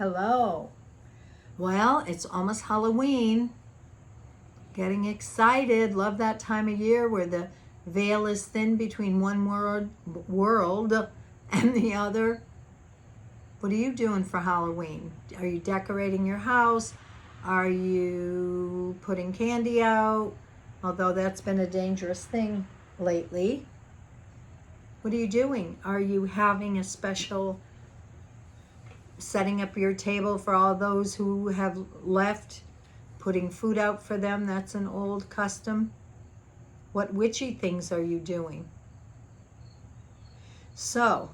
Hello. Well, it's almost Halloween. Getting excited. Love that time of year where the veil is thin between one world and the other. What are you doing for Halloween? Are you decorating your house? Are you putting candy out? Although that's been a dangerous thing lately. What are you doing? Are you having a special setting up your table for all those who have left, putting food out for them? That's an old custom. What witchy things are you doing? So,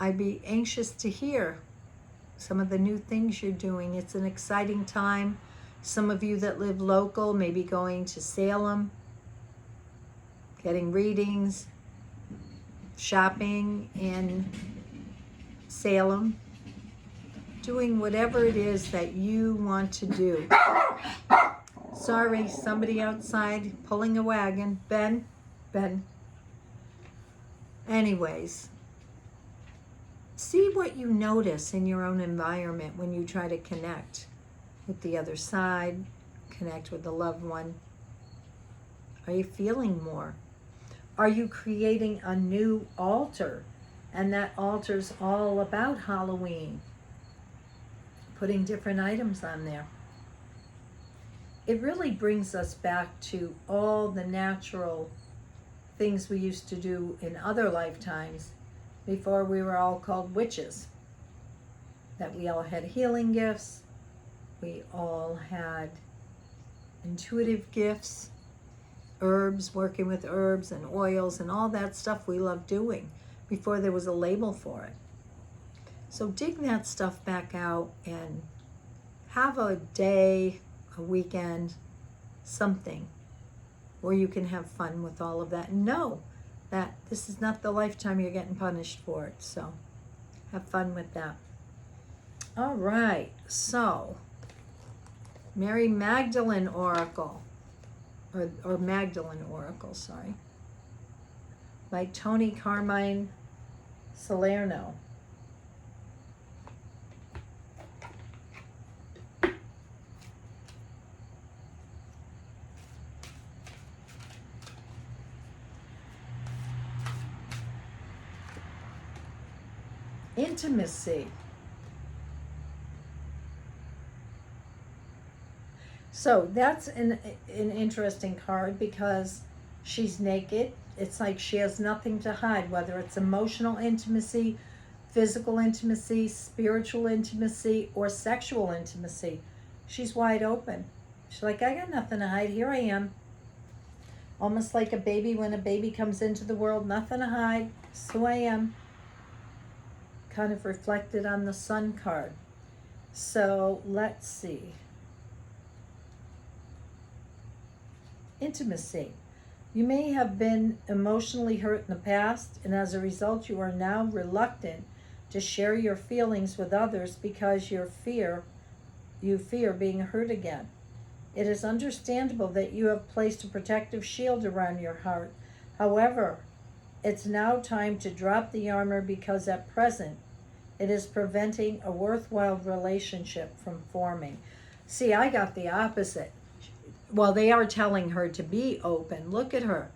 I'd be anxious to hear some of the new things you're doing. It's an exciting time. Some of you that live local may be going to Salem, getting readings, shopping in Salem, doing whatever it is that you want to do. Sorry, somebody outside pulling a wagon. Ben. Anyways, see what you notice in your own environment when you try to connect with the other side, connect with a loved one. Are you feeling more? Are you creating a new altar? And that altar's all about Halloween. Putting different items on there. It really brings us back to all the natural things we used to do in other lifetimes before we were all called witches. That we all had healing gifts. We all had intuitive gifts. Herbs, working with herbs and oils and all that stuff we loved doing before there was a label for it. So dig that stuff back out and have a day, a weekend, something where you can have fun with all of that. And know that this is not the lifetime you're getting punished for it. So have fun with that. All right, so Mary Magdalene Oracle, or Magdalene Oracle, sorry, by Tony Carmine Salerno. Intimacy. So that's an interesting card because she's naked. It's like she has nothing to hide, whether it's emotional intimacy, physical intimacy, spiritual intimacy, or sexual intimacy. She's wide open. She's like, I got nothing to hide. Here I am. Almost like a baby when a baby comes into the world. Nothing to hide. That's who I am. Kind of reflected on the Sun card. So let's see. Intimacy. You may have been emotionally hurt in the past, and as a result you are now reluctant to share your feelings with others because you fear being hurt again. It is understandable that you have placed a protective shield around your heart. However, it's now time to drop the armor because at present it is preventing a worthwhile relationship from forming. See, I got the opposite. Well, they are telling her to be open. Look at her.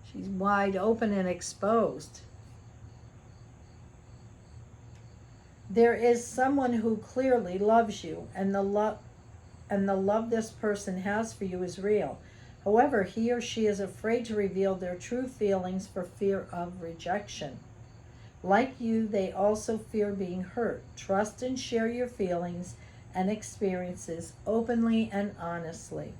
She's wide open and exposed. There is someone who clearly loves you, and the love this person has for you is real. However, he or she is afraid to reveal their true feelings for fear of rejection. Like you, they also fear being hurt. Trust and share your feelings and experiences openly and honestly.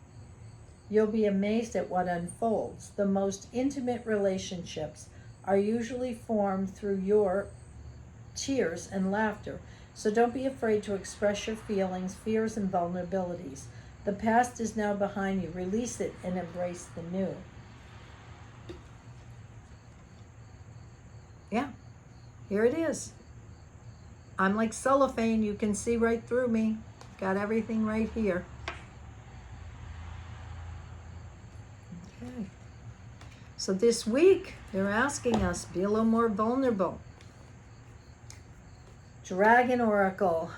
You'll be amazed at what unfolds. The most intimate relationships are usually formed through your tears and laughter. So don't be afraid to express your feelings, fears, and vulnerabilities. The past is now behind you. Release it and embrace the new. Yeah, here it is. I'm like cellophane. You can see right through me. Got everything right here. Okay. So this week, they're asking us, be a little more vulnerable. Dragon Oracle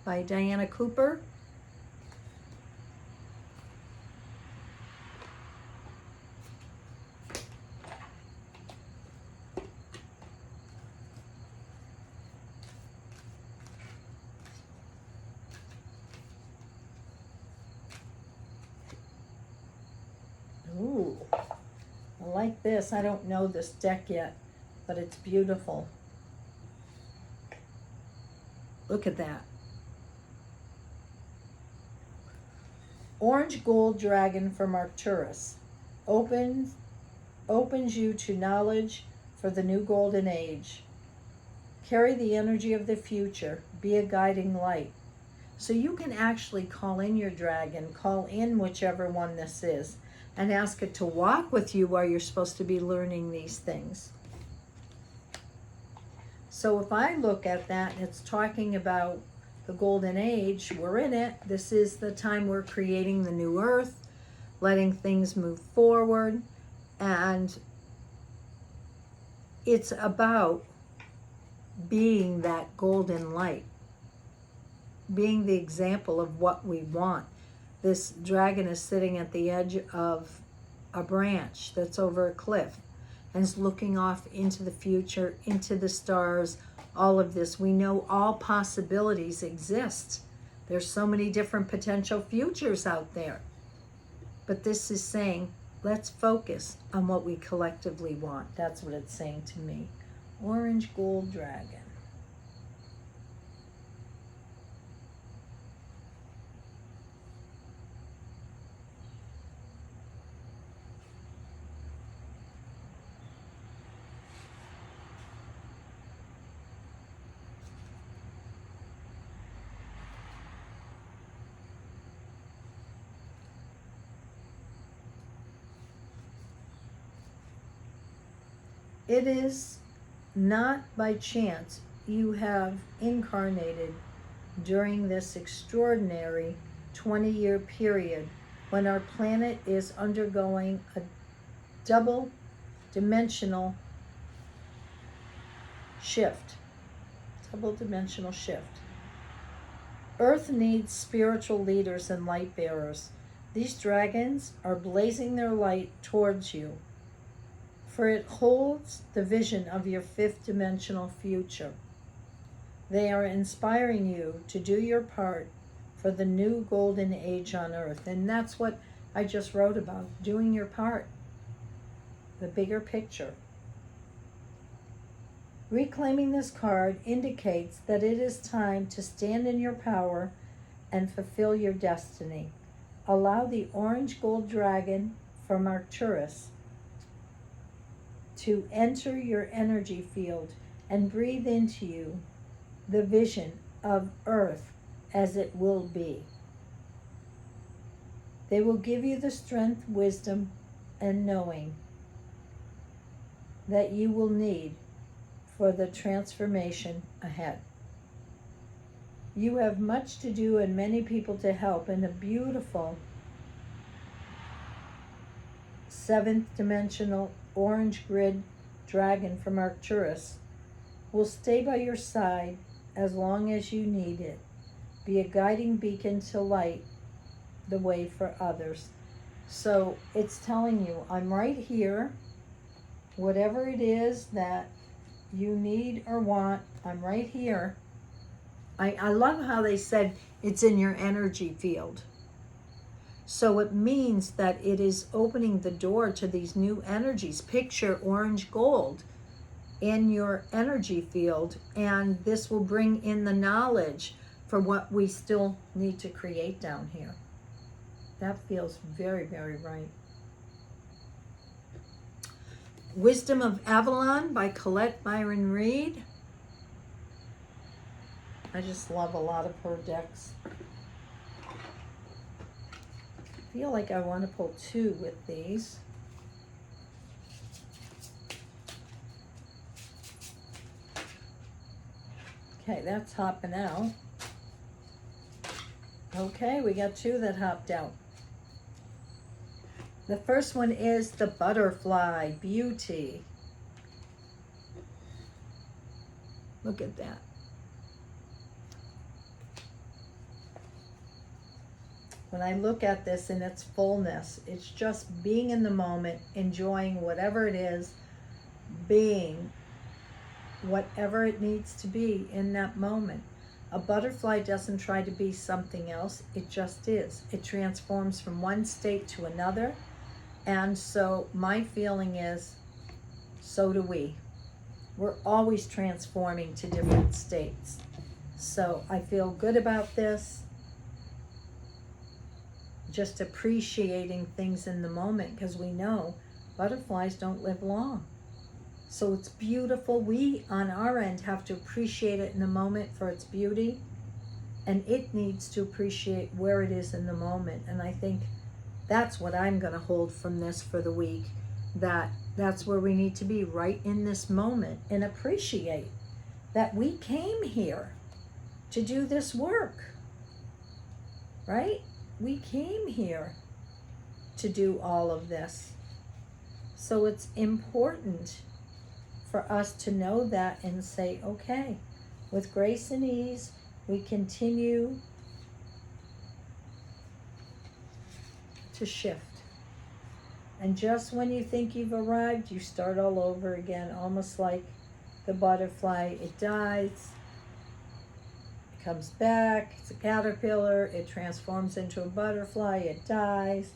by Diana Cooper. Ooh, I like this. I don't know this deck yet, but it's beautiful. Look at that. Orange Gold Dragon from Arcturus opens you to knowledge for the new golden age. Carry the energy of the future. Be a guiding light. So you can actually call in your dragon, call in whichever one this is, and ask it to walk with you while you're supposed to be learning these things. So if I look at that and it's talking about the golden age, we're in it. This is the time we're creating the new earth, letting things move forward, and it's about being that golden light, being the example of what we want. This dragon is sitting at the edge of a branch that's over a cliff and is looking off into the future, into the stars, all of this. We know all possibilities exist. There's so many different potential futures out there. But this is saying, let's focus on what we collectively want. That's what it's saying to me. Orange Gold Dragon. It is not by chance you have incarnated during this extraordinary 20-year period when our planet is undergoing a double dimensional shift. Earth needs spiritual leaders and light bearers. These dragons are blazing their light towards you, for it holds the vision of your fifth dimensional future. They are inspiring you to do your part for the new golden age on earth. And that's what I just wrote about, doing your part, the bigger picture. Reclaiming this card indicates that it is time to stand in your power and fulfill your destiny. Allow the orange gold dragon from Arcturus to enter your energy field and breathe into you the vision of Earth as it will be. They will give you the strength, wisdom, and knowing that you will need for the transformation ahead. You have much to do and many people to help, and a beautiful seventh dimensional orange grid dragon from Arcturus will stay by your side as long as you need it. Be a guiding beacon to light the way for others. So it's telling you, I'm right here. Whatever it is that you need or want, I'm right here. I love how they said it's in your energy field. So it means that it is opening the door to these new energies. Picture orange gold in your energy field, and this will bring in the knowledge for what we still need to create down here. That feels very, very right. Wisdom of Avalon by Colette Byron Reed. I just love a lot of her decks. I feel like I want to pull two with these. Okay, that's hopping out. Okay, we got two that hopped out. The first one is the Butterfly Beauty. Look at that. When I look at this in its fullness, it's just being in the moment, enjoying whatever it is, being whatever it needs to be in that moment. A butterfly doesn't try to be something else, it just is. It transforms from one state to another. And so my feeling is, so do we. We're always transforming to different states. So I feel good about this. Just appreciating things in the moment, because we know butterflies don't live long. So it's beautiful. We, on our end, have to appreciate it in the moment for its beauty, and it needs to appreciate where it is in the moment. And I think that's what I'm going to hold from this for the week, that's where we need to be, right in this moment, and appreciate that we came here to do this work, right? We came here to do all of this. So it's important for us to know that and say, okay, with grace and ease, we continue to shift. And just when you think you've arrived, you start all over again, almost like the butterfly. It dies, it comes back, it's a caterpillar, it transforms into a butterfly, it dies.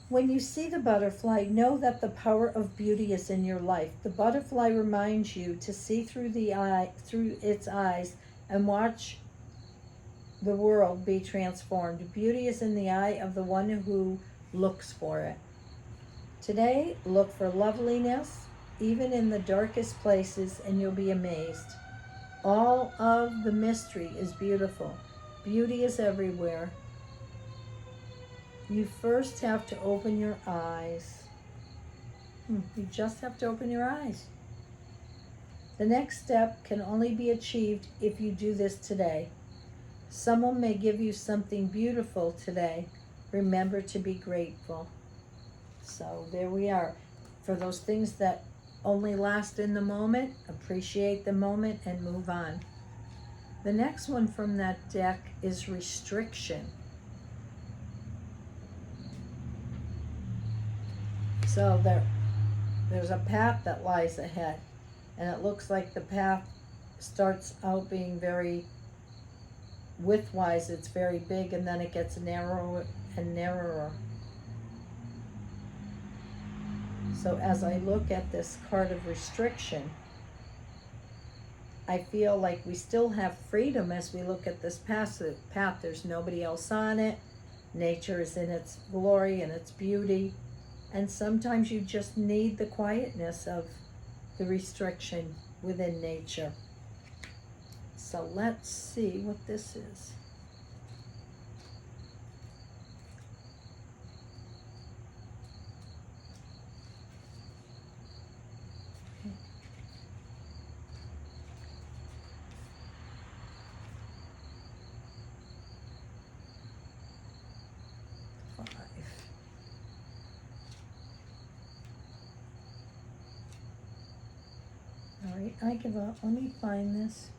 When you see the butterfly, know that the power of beauty is in your life. The butterfly reminds you to see through its eyes, and watch the world be transformed. Beauty is in the eye of the one who looks for it. Today, look for loveliness, even in the darkest places, and you'll be amazed. All of the mystery is beautiful. Beauty is everywhere. You first have to open your eyes. You just have to open your eyes. The next step can only be achieved if you do this today. Someone may give you something beautiful today. Remember to be grateful. So there we are. For those things that only last in the moment, appreciate the moment and move on. The next one from that deck is restriction. So there's a path that lies ahead, and it looks like the path starts out being very widthwise, it's very big, and then it gets narrower and narrower. So as I look at this card of restriction, I feel like we still have freedom as we look at this path. There's nobody else on it. Nature is in its glory and its beauty. And sometimes you just need the quietness of the restriction within nature. So let's see what this is. Okay. All right, I give up. Let me find this.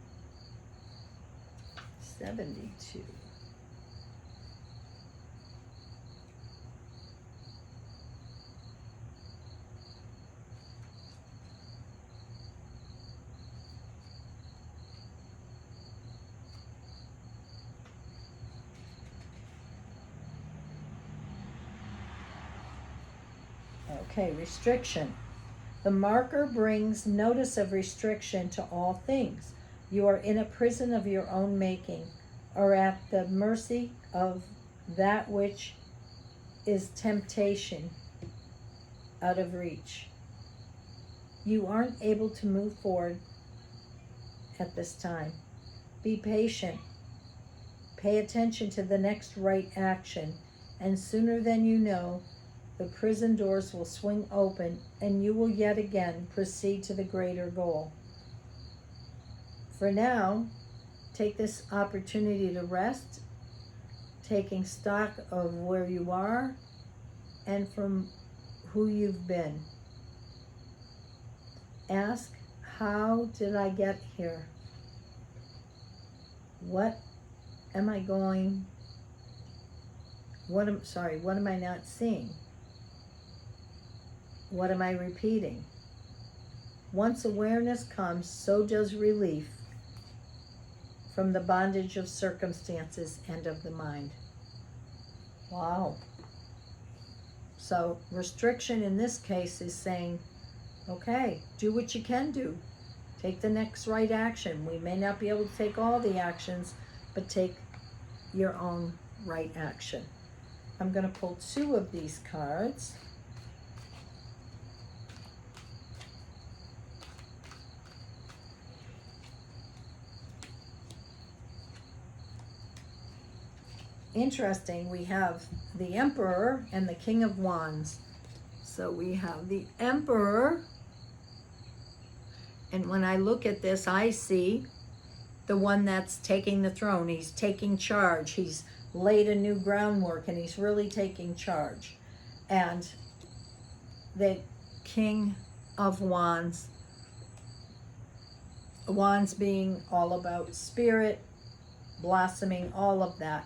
72. Okay, restriction. The marker brings notice of restriction to all things. You are in a prison of your own making, or at the mercy of that which is temptation out of reach. You aren't able to move forward at this time. Be patient. Pay attention to the next right action, and sooner than you know, the prison doors will swing open, and you will yet again proceed to the greater goal. For now, take this opportunity to rest, taking stock of where you are and from who you've been. ask, how did I get here? What am I going, what am I not seeing? What am I repeating? Once awareness comes, so does relief from the bondage of circumstances and of the mind. Wow. So restriction in this case is saying, okay, do what you can do. Take the next right action. We may not be able to take all the actions, but take your own right action. I'm going to pull 2 of these cards. Interesting, we have the Emperor and the King of Wands. So we have the Emperor, and when I look at this, I see the one that's taking the throne. He's taking charge. He's laid a new groundwork, and he's really taking charge. And the King of Wands, Wands being all about spirit, blossoming, all of that.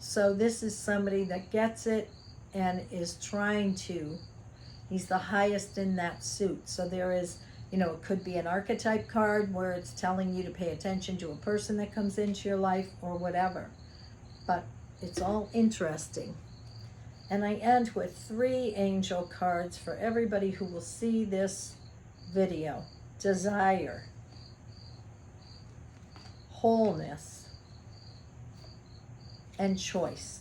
So this is somebody that gets it and is trying to, he's the highest in that suit. So there is, you know, it could be an archetype card where it's telling you to pay attention to a person that comes into your life or whatever. But it's all interesting. And I end with 3 angel cards for everybody who will see this video. Desire, wholeness, and choice.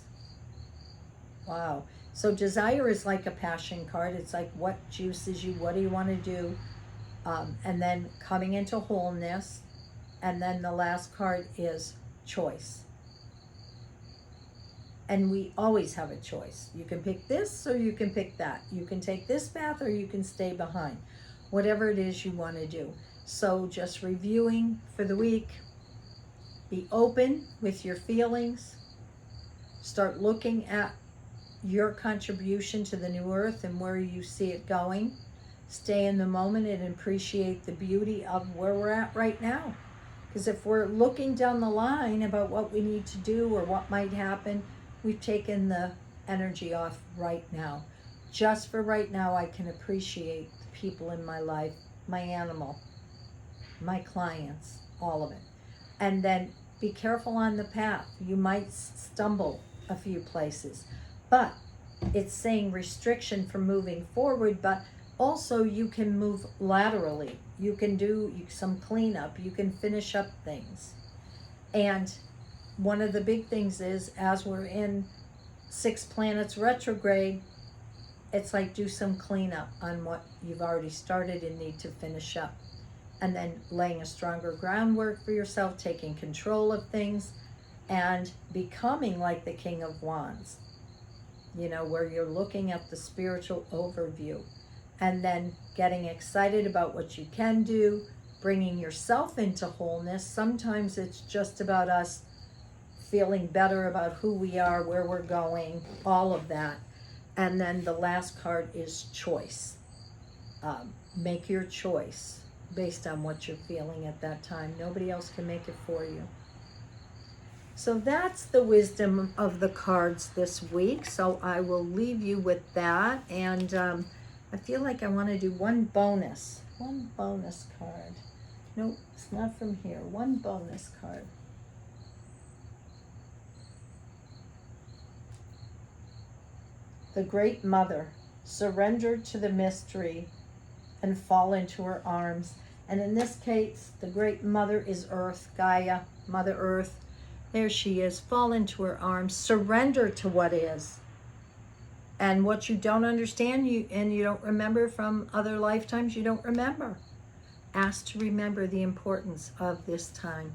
Wow. So desire is like a passion card. It's like what juices you, what do you want to do? And then coming into wholeness. And then the last card is choice. And we always have a choice. You can pick this or you can pick that. You can take this path or you can stay behind. Whatever it is you want to do. So just reviewing for the week. Be open with your feelings. Start looking at your contribution to the new earth and where you see it going. Stay in the moment and appreciate the beauty of where we're at right now. Because if we're looking down the line about what we need to do or what might happen, we've taken the energy off right now. Just for right now, I can appreciate the people in my life, my animal, my clients, all of it. And then be careful on the path. You might stumble a few places, but it's saying restriction from moving forward, but also you can move laterally. You can do some cleanup. You can finish up things. And one of the big things is, as we're in 6 planets retrograde, it's like do some cleanup on what you've already started and need to finish up. And then laying a stronger groundwork for yourself, taking control of things, and becoming like the King of Wands, you know, where you're looking at the spiritual overview and then getting excited about what you can do, bringing yourself into wholeness. Sometimes it's just about us feeling better about who we are, where we're going, all of that. And then the last card is choice. Make your choice based on what you're feeling at that time. Nobody else can make it for you. So that's the wisdom of the cards this week. So I will leave you with that. And I feel like I want to do one bonus card. Nope, it's not from here. One bonus card. The Great Mother, surrender to the mystery and fall into her arms. And in this case, the Great Mother is Earth, Gaia, Mother Earth. There she is. Fall into her arms. Surrender to what is. And what you don't understand, you don't remember from other lifetimes, you don't remember. Ask to remember the importance of this time.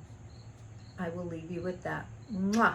I will leave you with that. Mwah.